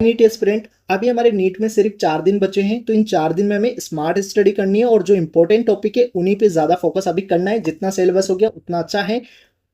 NEET aspirant, अभी हमारे NEET में सिर्फ 4 दिन बचे हैं, तो इन 4 दिन में हमें स्मार्ट स्टडी करनी है और जो इंपॉर्टेंट टॉपिक है उन्हीं पे ज़्यादा फोकस अभी करना है। जितना सिलेबस हो गया उतना अच्छा है।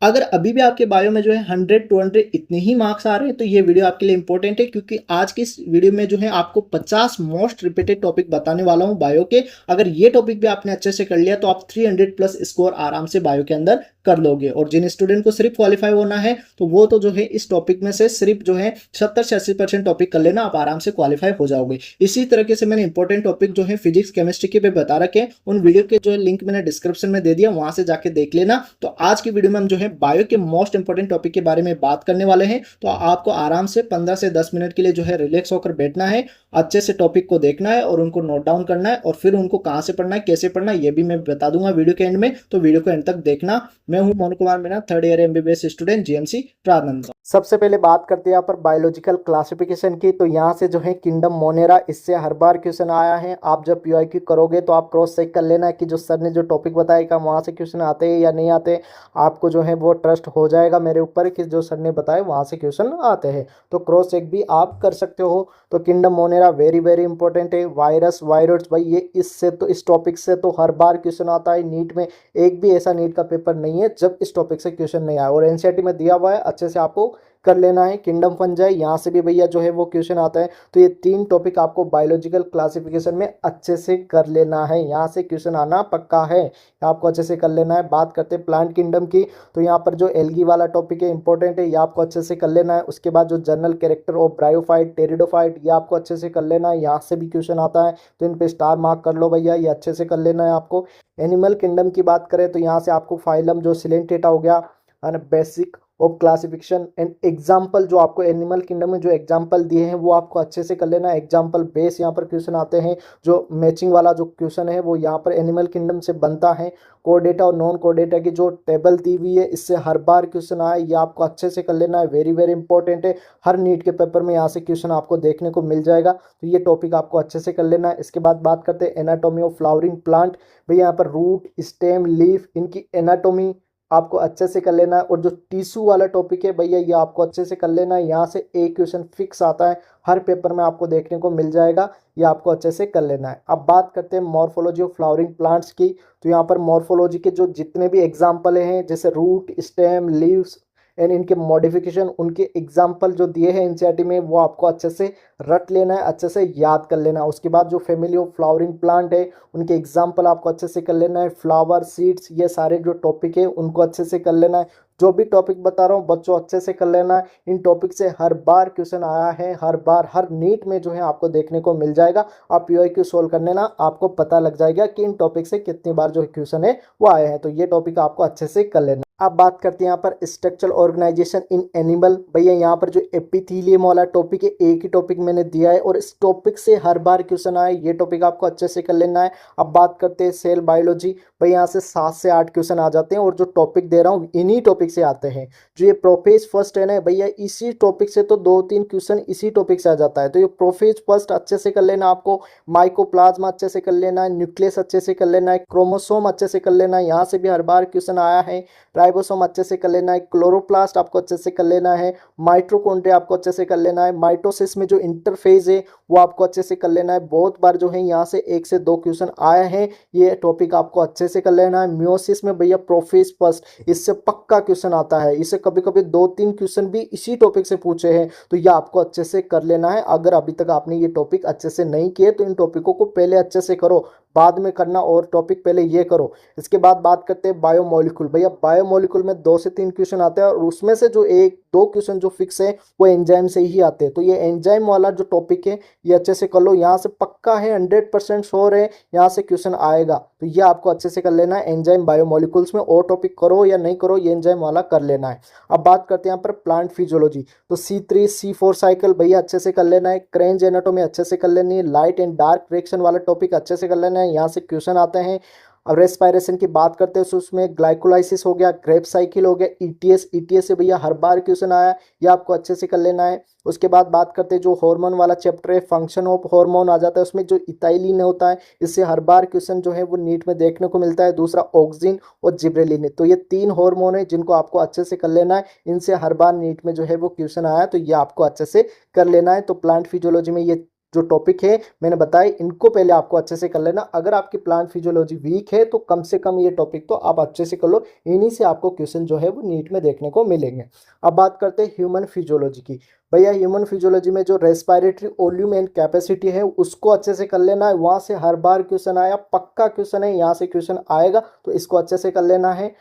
अगर अभी भी आपके बायो में जो है 100-200 इतने ही मार्क्स आ रहे हैं तो ये वीडियो आपके लिए इंपॉर्टेंट है, क्योंकि आज की इस वीडियो में जो है आपको 50 मोस्ट रिपीटेड टॉपिक बताने वाला हूं बायो के। अगर ये टॉपिक भी आपने अच्छे से कर लिया तो आप 300 प्लस स्कोर आराम से बायो के अंदर कर लोगे। और जिन स्टूडेंट को सिर्फ क्वालिफाई होना है तो वो तो जो है इस टॉपिक में से सिर्फ जो है 70 से 80% टॉपिक कर लेना, आप आराम से क्वालिफाई हो जाओगे। इसी तरीके से मैंने इंपॉर्टेंट टॉपिक जो है फिजिक्स केमिस्ट्री के पे बता रखे हैं, उन वीडियो के जो है लिंक मैंने डिस्क्रिप्शन में दे दिया, वहां से जाके देख लेना। तो आज की वीडियो में हम जो है बायो के मोस्ट इंपॉर्टेंट टॉपिक के बारे में बात करने वाले हैं। तो आपको आराम से 15 से 10 मिनट के लिए जो है रिलैक्स होकर बैठना है, अच्छे से टॉपिक को देखना है और उनको नोट डाउन करना है, और फिर उनको कहां से पढ़ना है, कैसे पढ़ना है, ये भी मैं बता दूंगा वीडियो के एंड में। तो वीडियो को एंड तक देखना। मैं हूं Mohan Kumar Meena, 3rd year MBBS student, GMC Pranand. सबसे पहले बात करते हैं यहाँ पर बायोलॉजिकल क्लासिफिकेशन की। तो यहाँ से जो है किंगडम मोनेरा, इससे हर बार क्वेश्चन आया है। आप जब पीवाईक्यू करोगे तो आप क्रॉस चेक कर लेना कि जो सर ने जो टॉपिक बताया वहाँ से क्वेश्चन आते हैं या नहीं आते। आपको जो है वो ट्रस्ट हो जाएगा मेरे ऊपर कि जो सर ने बताया वहाँ से क्वेश्चन आते हैं, तो क्रॉस चेक भी आप कर सकते हो। तो kingdom Monera very very important है। वायरस वायरस भाई ये इससे तो इस टॉपिक से तो हर बार क्वेश्चन आता है नीट में। एक भी ऐसा नीट का पेपर नहीं है जब इस टॉपिक से क्वेश्चन नहीं आया, और एनसीईआरटी में दिया हुआ है, अच्छे से आपको कर लेना है। किंगडम फंजाई, यहाँ से भी भैया जो है वो क्वेश्चन आता है। तो ये 3 टॉपिक आपको बायोलॉजिकल क्लासिफिकेशन में अच्छे से कर लेना है, यहाँ से क्वेश्चन आना पक्का है, आपको अच्छे से कर लेना है। बात करते हैं प्लांट किंगडम की, तो यहाँ पर जो एल्गी वाला टॉपिक है इंपॉर्टेंट है, ये आपको अच्छे से कर लेना है। उसके बाद जो general character of bryophyte pteridophyte, ये आपको अच्छे से कर लेना है, यहाँ से भी क्वेश्चन आता है, तो इन पे स्टार मार्क कर लो भैया, ये अच्छे से कर लेना है आपको। एनिमल किंगडम की बात करें तो यहाँ से आपको फाइलम जो सिलेंटेटा हो गया, basic of classification and example, जो आपको एनिमल किंगडम में जो एग्जाम्पल दिए हैं वो आपको अच्छे से कर लेना है। एग्जाम्पल बेस यहाँ पर क्वेश्चन आते हैं, जो मैचिंग वाला जो क्वेश्चन है वो यहाँ पर एनिमल किंगडम से बनता है। कोडेटा और नॉन कोडेटा की जो टेबल दी हुई है, इससे हर बार क्वेश्चन आए, ये आपको अच्छे से कर लेना है, वेरी वेरी इंपॉर्टेंट है। हर नीट के पेपर में यहाँ से क्वेश्चन आपको देखने को मिल जाएगा, तो ये टॉपिक आपको अच्छे से कर लेना है। इसके बाद बात करते हैं एनाटॉमी ऑफ फ्लावरिंग प्लांट। भैया यहाँ पर रूट स्टेम लीफ, इनकी एनाटॉमी आपको अच्छे से कर लेना है। और जो टिश्यू वाला टॉपिक है भैया, ये आपको अच्छे से कर लेना है, यहाँ से एक क्वेश्चन फिक्स आता है, हर पेपर में आपको देखने को मिल जाएगा, ये आपको अच्छे से कर लेना है। अब बात करते हैं मॉर्फोलॉजी ऑफ फ्लावरिंग प्लांट्स की। तो यहाँ पर मॉर्फोलॉजी के जो जितने भी एग्जाम्पल हैं, जैसे रूट स्टेम लीव्स एंड इनके मॉडिफिकेशन, उनके एग्जाम्पल जो दिए हैं एनसीईआरटी में, वो आपको अच्छे से रट लेना है, अच्छे से याद कर लेना है। उसके बाद जो फैमिली ऑफ फ्लावरिंग प्लांट है, उनके एग्जाम्पल आपको अच्छे से कर लेना है। फ्लावर सीड्स, ये सारे जो टॉपिक है उनको अच्छे से कर लेना है। जो भी टॉपिक बता रहा हूँ बच्चों अच्छे से कर लेना है। इन टॉपिक से हर बार क्वेश्चन आया है, हर बार हर नीट में जो है आपको देखने को मिल जाएगा। आप पीवाईक्यू सोल्व करने ना, आपको पता लग जाएगा कि इन टॉपिक से कितनी बार जो क्वेश्चन है वो आए हैं, तो ये टॉपिक आपको अच्छे से कर लेना। अब बात करते हैं यहाँ पर स्ट्रक्चरल ऑर्गेनाइजेशन इन एनिमल। भैया यहाँ पर जो एपिथेलियम वाला टॉपिक है, एक ही टॉपिक मैंने दिया है और इस टॉपिक से हर बार क्वेश्चन आए, ये टॉपिक आपको अच्छे से कर लेना है। अब बात करते हैं सेल बायोलॉजी। भाई यहाँ से 7 से 8 क्वेश्चन आ जाते हैं, और जो टॉपिक दे रहा हूँ इन्हीं टॉपिक से आते हैं। जो ये प्रोफेज फर्स्ट है ना भैया, इसी टॉपिक से तो 2-3 क्वेश्चन इसी टॉपिक से आ जाता है, तो ये प्रोफेज फर्स्ट अच्छे से कर लेना आपको। माइकोप्लाज्मा अच्छे से कर लेना है, न्यूक्लियस अच्छे से कर लेना है, क्रोमोसोम अच्छे से कर लेना है, यहाँ से भी हर बार क्वेश्चन आया है। राइबोसोम अच्छे से कर लेना है, क्लोरोप्लास्ट आपको अच्छे से कर लेना है, माइटोकॉन्ड्रिया आपको अच्छे से कर लेना है, माइटोसिस में जो इंटरफेज है वो आपको अच्छे से कर लेना है। बहुत बार जो है यहाँ से 1 से 2 क्वेश्चन आए हैं, ये टॉपिक आपको अच्छे से कर लेना है। मियोसिस में भैया प्रोफेज फर्स्ट, इससे पक्का क्वेश्चन आता है, इससे कभी कभी 2-3 क्वेश्चन भी इसी टॉपिक से पूछे हैं, तो ये आपको अच्छे से कर लेना है। अगर अभी तक आपने ये टॉपिक अच्छे से नहीं किए तो इन टॉपिकों को पहले अच्छे से करो, बाद में करना, और टॉपिक पहले ये करो। इसके बाद बात करते हैं बायोमोलिक्यूल। भैया बायोमोलिक्यूल में 2 से 3 क्वेश्चन आते हैं, और उसमें से जो 1-2 क्वेश्चन जो फिक्स है वो एंजाइम से ही आते हैं, तो ये एंजाइम वाला जो टॉपिक है ये अच्छे से कर लो, यहाँ से पक्का है 100% श्योर है यहाँ से क्वेश्चन आएगा, तो ये आपको अच्छे से कर लेना है। एंजाइम बायोमोलिक्यूल्स में और टॉपिक करो या नहीं करो, ये एंजाइम वाला कर लेना है। अब बात करते हैं यहाँ पर प्लांट फिजियोलॉजी। तो C3 C4 साइकिल भैया अच्छे से कर लेना है, क्रेंज एनाटोमी अच्छे से कर लेनी है, लाइट एंड डार्क रिएक्शन वाला टॉपिक अच्छे से कर लेना है, यहाँ से क्वेश्चन आते हैं। अब रेस्पिरेशन की बात करते हैं तो उसमें ग्लाइकोलाइसिस हो गया, क्रेब साइकिल हो गया, ईटीएस। ईटीएस से भैया हर बार क्वेश्चन आया, ये आपको अच्छे से कर लेना है। उसके बाद बात करते हैं जो हार्मोन वाला चैप्टर है, फंक्शन ऑफ हार्मोन आ जाता है, उसमें जो इथाइलिन होता है, इससे हर बार क्वेश्चन जो है वो नीट में देखने को मिलता है। दूसरा ऑक्सिन और जिब्रेलिन है, तो ये 3 हार्मोन है जिनको आपको अच्छे से कर लेना है। इनसे हर बार नीट में जो है वो क्वेश्चन आया, तो ये आपको अच्छे से कर लेना है। तो प्लांट फिजियोलॉजी में ये जो टॉपिक है मैंने बताया, इनको पहले आपको अच्छे से कर लेना। अगर आपकी प्लांट फिजियोलॉजी वीक है तो कम से कम ये टॉपिक तो आप अच्छे से कर लो, इन्हीं से आपको क्वेश्चन जो है वो नीट में देखने को मिलेंगे। अब बात करते हैं ह्यूमन फिजियोलॉजी की। भैया ह्यूमन फिजियोलॉजी में जो रेस्पिरेटरी वॉल्यूम एंड कैपेसिटी है उसको अच्छे से कर लेना है। वहां से हर बार क्वेश्चन आया, पक्का क्वेश्चन है, यहाँ से क्वेश्चन आएगा, तो इसको अच्छे से कर लेना है।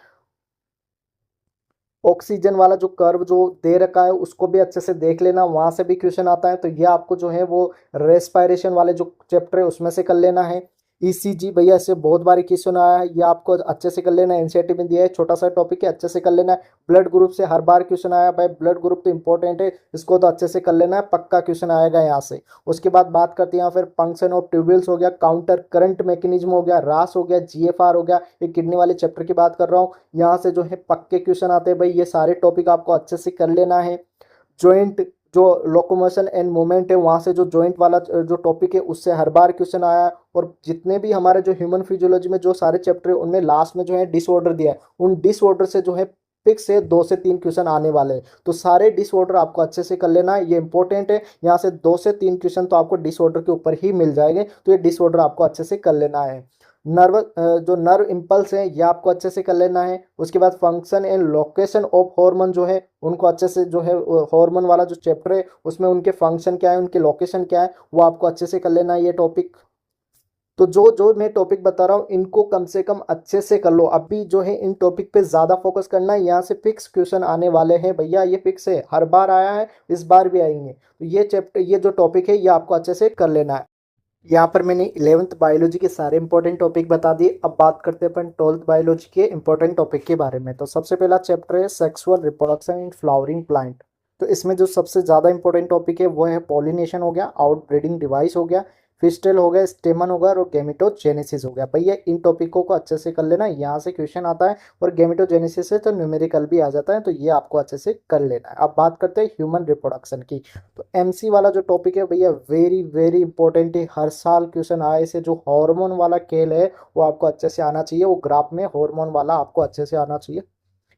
ऑक्सीजन वाला जो कर्व जो दे रखा है उसको भी अच्छे से देख लेना, वहां से भी क्वेश्चन आता है, तो ये आपको जो है वो रेस्पिरेशन वाले जो चैप्टर है उसमें से कर लेना है। ईसीजी भैया इससे बहुत बार क्वेश्चन आया है, ये आपको अच्छे से कर लेना है, एनसीईआरटी में दिया है, छोटा सा टॉपिक है, अच्छे से कर लेना है। ब्लड ग्रुप से हर बार क्वेश्चन आया, भाई ब्लड ग्रुप तो इंपॉर्टेंट है, इसको तो अच्छे से कर लेना है, पक्का क्वेश्चन आएगा यहाँ से। उसके बाद बात करते हैं यहाँ फिर फंक्शन ऑफ ट्यूब्यूल्स हो गया, काउंटर करंट मैकेनिज्म हो गया, रास हो गया, जीएफआर हो गया, ये किडनी वाले चैप्टर की बात कर रहा हूँ, यहाँ से जो है पक्के क्वेश्चन आते हैं भाई, ये सारे टॉपिक आपको अच्छे से कर लेना है। जॉइंट जो लोकोमोशन एंड मूवमेंट है, वहाँ से जो जॉइंट वाला जो टॉपिक है उससे हर बार क्वेश्चन आया है। और जितने भी हमारे जो ह्यूमन फिजियोलॉजी में जो सारे चैप्टर है उनमें लास्ट में जो है डिसऑर्डर दिया है, उन डिसऑर्डर से जो है फिक्स से 2 से 3 क्वेश्चन आने वाले हैं, तो सारे डिसऑर्डर आपको अच्छे से कर लेना है, ये इंपॉर्टेंट है। यहाँ से 2 से 3 क्वेश्चन तो आपको डिसऑर्डर के ऊपर ही मिल जाएंगे, तो ये डिसऑर्डर आपको अच्छे से कर लेना है। नर्व जो नर्व इम्पल्स है ये आपको अच्छे से कर लेना है। उसके बाद function and location of hormone जो है उनको अच्छे से जो है हार्मोन वाला जो चैप्टर है उसमें उनके फंक्शन क्या है, उनके लोकेशन क्या है, वो आपको अच्छे से कर लेना है ये टॉपिक। तो जो जो मैं टॉपिक बता रहा हूँ इनको कम से कम अच्छे से कर लो, अभी जो है इन टॉपिक पे ज़्यादा फोकस करना है, यहाँ से फिक्स क्वेश्चन आने वाले हैं भैया, ये फिक्स है, हर बार आया है, इस बार भी आएंगे, तो ये चैप्टर ये जो टॉपिक है ये आपको अच्छे से कर लेना है। यहाँ पर मैंने 11th बायोलॉजी के सारे इंपॉर्टेंट टॉपिक बता दिए। अब बात करते हैं अपन 12th बायोलॉजी के इंपॉर्टेंट टॉपिक के बारे में। तो सबसे पहला चैप्टर है sexual reproduction in flowering plant. तो इसमें जो सबसे ज़्यादा इंपॉर्टेंट टॉपिक है वो है पॉलिनेशन हो गया, आउटब्रीडिंग डिवाइस हो गया, फिस्टल हो गया, स्टेमन हो गया और गैमेटोजेनेसिस हो गया। भैया इन टॉपिकों को अच्छे से कर लेना, यहाँ से क्वेश्चन आता है, और गैमेटोजेनेसिस से तो न्यूमेरिकल भी आ जाता है, तो ये आपको अच्छे से कर लेना है। अब बात करते हैं ह्यूमन रिप्रोडक्शन की। तो एमसी वाला जो टॉपिक है भैया वेरी वेरी इंपॉर्टेंट है, हर साल क्वेश्चन आए से जो हार्मोन वाला खेल है वो आपको अच्छे से आना चाहिए, वो ग्राफ में हार्मोन वाला आपको अच्छे से आना चाहिए,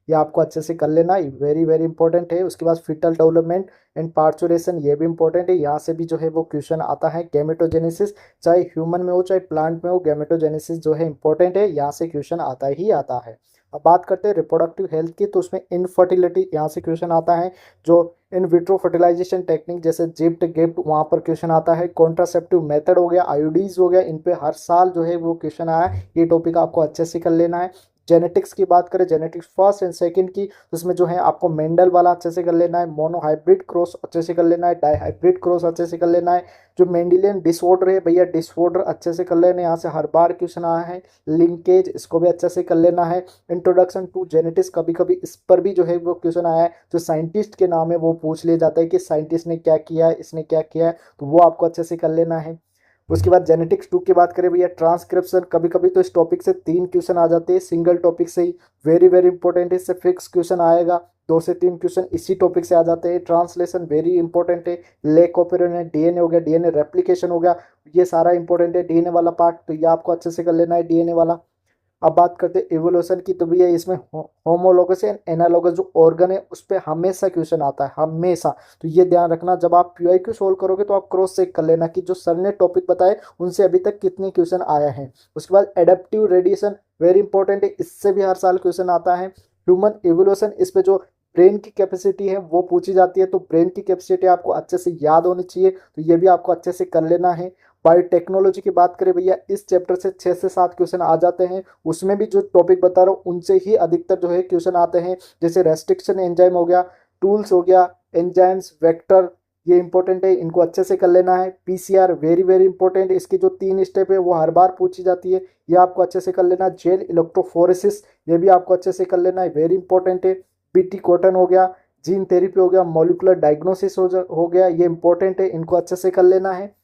ये आपको अच्छे से कर लेना, वेरी वेरी इंपॉर्टेंट है। उसके बाद फिटल डेवलपमेंट एंड पार्चुरेशन, ये भी इंपॉर्टेंट है, यहाँ से भी जो है वो क्वेश्चन आता है। गैमेटोजेनेसिस चाहे ह्यूमन में हो चाहे प्लांट में हो, गैमेटोजेनेसिस जो है इंपॉर्टेंट है, यहाँ से क्वेश्चन आता ही आता है। अब बात करते हैं रिप्रोडक्टिव हेल्थ की, तो उसमें इनफर्टिलिटी यहाँ से क्वेश्चन आता है, जो इन विट्रो फर्टिलाइजेशन टेक्निक जैसे जिप्ट गिफ्ट वहाँ पर क्वेश्चन आता है। कॉन्ट्रासेप्टिव मेथड हो गया, आयोडीज हो गया, इन पे हर साल जो है वो क्वेश्चन आया, ये टॉपिक आपको अच्छे से कर लेना है। जेनेटिक्स की बात करें, जेनेटिक्स फर्स्ट एंड सेकंड की, तो उसमें जो है आपको मेंडल वाला अच्छे से कर लेना है, मोनोहाइब्रिड क्रॉस अच्छे से कर लेना है, डाईहाइब्रिड क्रॉस अच्छे से कर लेना है। जो मेंडेलियन डिसऑर्डर है भैया, डिसऑर्डर अच्छे से कर लेना है, यहाँ से हर बार क्वेश्चन आया है। लिंकेज इसको भी अच्छे से कर लेना है। इंट्रोडक्शन टू जेनेटिक्स, कभी कभी इस पर भी जो है वो क्वेश्चन आया है, जो साइंटिस्ट के नाम है वो पूछ लिया जाता है कि साइंटिस्ट ने क्या किया है, इसने क्या किया है, तो वो आपको अच्छे से कर लेना है। उसके बाद जेनेटिक्स 2 की बात करें भैया, ट्रांसक्रिप्शन, कभी कभी तो इस टॉपिक से 3 क्वेश्चन आ जाते हैं सिंगल टॉपिक से ही, वेरी वेरी इंपॉर्टेंट है, इससे फिक्स क्वेश्चन आएगा, 2 से 3 क्वेश्चन इसी टॉपिक से आ जाते हैं। ट्रांसलेशन वेरी इंपॉर्टेंट है, लेक ऑपरेशन, डीएनए हो गया, डीएनए रेप्लिकेशन हो गया, ये सारा इंपॉर्टेंट है, डीएनए वाला पार्ट, तो ये आपको अच्छे से कर लेना है डीएनए वाला। अब बात करते हैं एवोल्यूशन की, तो भैया इसमें होमोलोगस एंड एनालोगस जो ऑर्गन है उस पर हमेशा क्वेश्चन आता है, हमेशा, तो ये ध्यान रखना, जब आप पीआईक्यू सोल्व करोगे तो आप क्रॉस चेक कर लेना कि जो सर ने टॉपिक बताए उनसे अभी तक कितने क्वेश्चन आया है। उसके बाद एडेप्टिव रेडिएशन वेरी इंपॉर्टेंट है, इससे भी हर साल क्वेश्चन आता है। ह्यूमन एवोल्यूशन, इस पे जो ब्रेन की कैपेसिटी है वो पूछी जाती है, तो ब्रेन की कैपेसिटी आपको अच्छे से याद होनी चाहिए, तो ये भी आपको अच्छे से कर लेना है। बायोटेक्नोलॉजी की बात करें भैया, इस चैप्टर से 6 से 7 क्वेश्चन आ जाते हैं, उसमें भी जो टॉपिक बता रहा हूँ उनसे ही अधिकतर जो है क्वेश्चन आते हैं, जैसे रेस्ट्रिक्शन एंजाइम हो गया, टूल्स हो गया, एंजाइम्स, वेक्टर, ये इंपॉर्टेंट है, इनको अच्छे से कर लेना है। पीसीआर वेरी वेरी इंपॉर्टेंट, इसकी जो 3 स्टेप है वो हर बार पूछी जाती है, ये आपको अच्छे से कर लेना। जेल इलेक्ट्रोफोरेसिस, ये भी आपको अच्छे से कर लेना है, वेरी इंपॉर्टेंट है। बीटी कॉटन हो गया, जीन थेरेपी हो गया, मॉलिकुलर डायग्नोसिस हो गया, ये इंपॉर्टेंट है, इनको अच्छे से कर लेना है।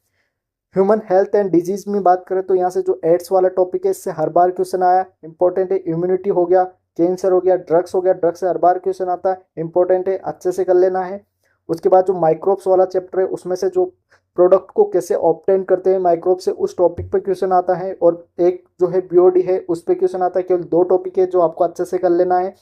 ह्यूमन हेल्थ एंड डिजीज में बात करें तो यहाँ से जो एड्स वाला टॉपिक है इससे हर बार क्वेश्चन आया, इंपॉर्टेंट है। इम्यूनिटी हो गया, कैंसर हो गया, ड्रग्स हो गया, ड्रग्स से हर बार क्वेश्चन आता है, इंपॉर्टेंट है, अच्छे से कर लेना है। उसके बाद जो माइक्रोब्स वाला चैप्टर है उसमें से जो प्रोडक्ट को कैसे ऑब्टेन करते हैं माइक्रोब से, उस टॉपिक पर क्वेश्चन आता है। और एक जो है बीओडी है उस पर क्वेश्चन आता है। केवल 2 टॉपिक है जो आपको अच्छे से कर लेना है।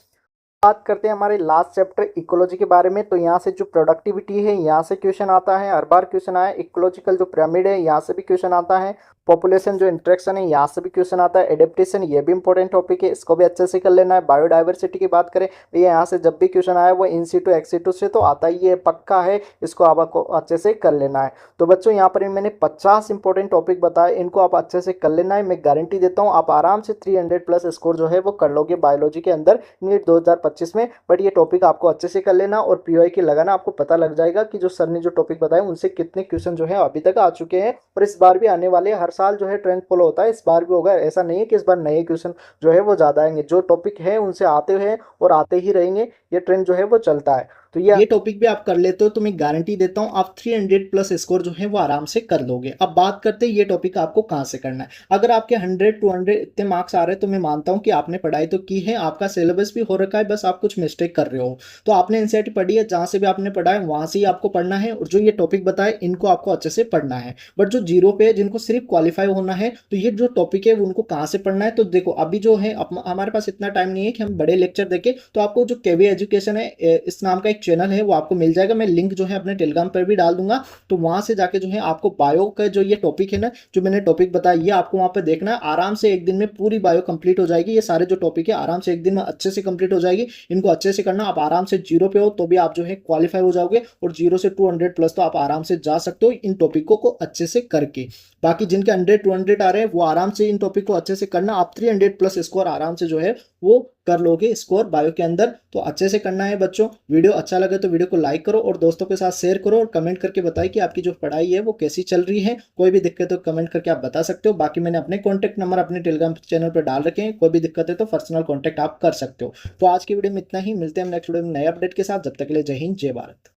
बात करते हैं हमारे लास्ट चैप्टर इकोलॉजी के बारे में, तो यहाँ से जो प्रोडक्टिविटी है यहाँ से क्वेश्चन आता है, हर बार क्वेश्चन आया। इकोलॉजिकल जो पिरामिड है यहाँ से भी क्वेश्चन आता है। पॉपुलेशन जो इंटरेक्शन है यहाँ से भी क्वेश्चन आता है। एडेप्टेशन ये भी इंपॉर्टेंट टॉपिक है, इसको भी अच्छे से कर लेना है। बायोडाइवर्सिटी की बात करें भैया यहाँ से जब भी क्वेश्चन आया वो इन सीटू एक्सीटू से तो आता ही है, पक्का है, इसको आपको अच्छे से कर लेना है। तो बच्चों यहाँ पर मैंने 50 इंपॉर्टेंट टॉपिक बताए, इनको आप अच्छे से कर लेना है। मैं गारंटी देता हूँ आप आराम से 300 प्लस स्कोर जो है वो कर लोगे बायोलॉजी के अंदर नीट 2025 में। बट ये टॉपिक आपको अच्छे से कर लेना और पीओआई की लगाना, आपको पता लग जाएगा कि जो सर ने जो टॉपिक बताए उनसे कितने क्वेश्चन जो है अभी तक आ चुके हैं और इस बार भी आने वाले। हर साल जो है ट्रेंड फॉलो होता है, इस बार भी होगा। ऐसा नहीं है कि इस बार नए क्वेश्चन जो है वो ज़्यादा आएंगे, जो टॉपिक है उनसे आते हैं और आते ही रहेंगे, ये ट्रेंड जो है वो चलता है। तो ये टॉपिक भी आप कर लेते हो तो मैं गारंटी देता हूँ आप 300 प्लस स्कोर जो है वो आराम से कर लोगे। अब बात करते हैं ये टॉपिक आपको कहाँ से करना है। अगर आपके 100 200 इतने मार्क्स आ रहे हैं तो मैं मानता हूँ कि आपने पढ़ाई तो की है, आपका सिलेबस भी हो रखा है, बस आप कुछ मिस्टेक कर रहे हो। तो आपने एनसीईआरटी पढ़ी है, जहाँ से भी आपने पढ़ा है वहाँ से ही आपको पढ़ना है और जो ये टॉपिक बताए इनको आपको अच्छे से पढ़ना है। बट जो जीरो पे है, जिनको सिर्फ क्वालिफाई होना है, तो ये जो टॉपिक है उनको कहाँ से पढ़ना है। तो देखो अभी जो है हमारे पास इतना टाइम नहीं है कि हम बड़े लेक्चर देखें, तो आपको जो केवी एजुकेशन है इस नाम का एक चैनल है वो आपको मिल जाएगा। मैं लिंक जो है अपने टेलीग्राम पर भी डाल दूंगा, तो वहां से जाके जो है आपको बायो का जो ये टॉपिक है ना, जो मैंने टॉपिक बताया ये आपको वहां पे देखना है। आराम से एक दिन में पूरी बायो कंप्लीट हो जाएगी। ये सारे जो टॉपिक है आराम से एक दिन में अच्छे से कंप्लीट हो जाएगी। इनको अच्छे से करना। आप आराम से जीरो पे हो तो भी आप जो है क्वालिफाई हो जाओगे और 0 से 200 प्लस तो आप आराम से जा सकते हो इन टॉपिकों को अच्छे से करके। बाकी जिनके 100 200 आ रहे हैं वो आराम से इन टॉपिक को अच्छे से करना। आप 300 प्लस स्कोर आराम से जो है वो कर लोगे स्कोर बायो के अंदर। तो अच्छे से करना है बच्चों। वीडियो अच्छा लगे तो वीडियो को लाइक करो और दोस्तों के साथ शेयर करो और कमेंट करके बताइए कि आपकी जो पढ़ाई है वो कैसी चल रही है। कोई भी दिक्कत हो कमेंट करके आप बता सकते हो। बाकी मैंने अपने कॉन्टैक्ट नंबर अपने टेलीग्राम चैनल पर डाल रखे हैं, कोई भी दिक्कत है तो पर्सनल कॉन्टैक्ट आप कर सकते हो। तो आज की वीडियो में इतना ही, मिलते हैं नेक्स्ट वीडियो में नए अपडेट के साथ। जब तक के लिए जय हिंद जय भारत।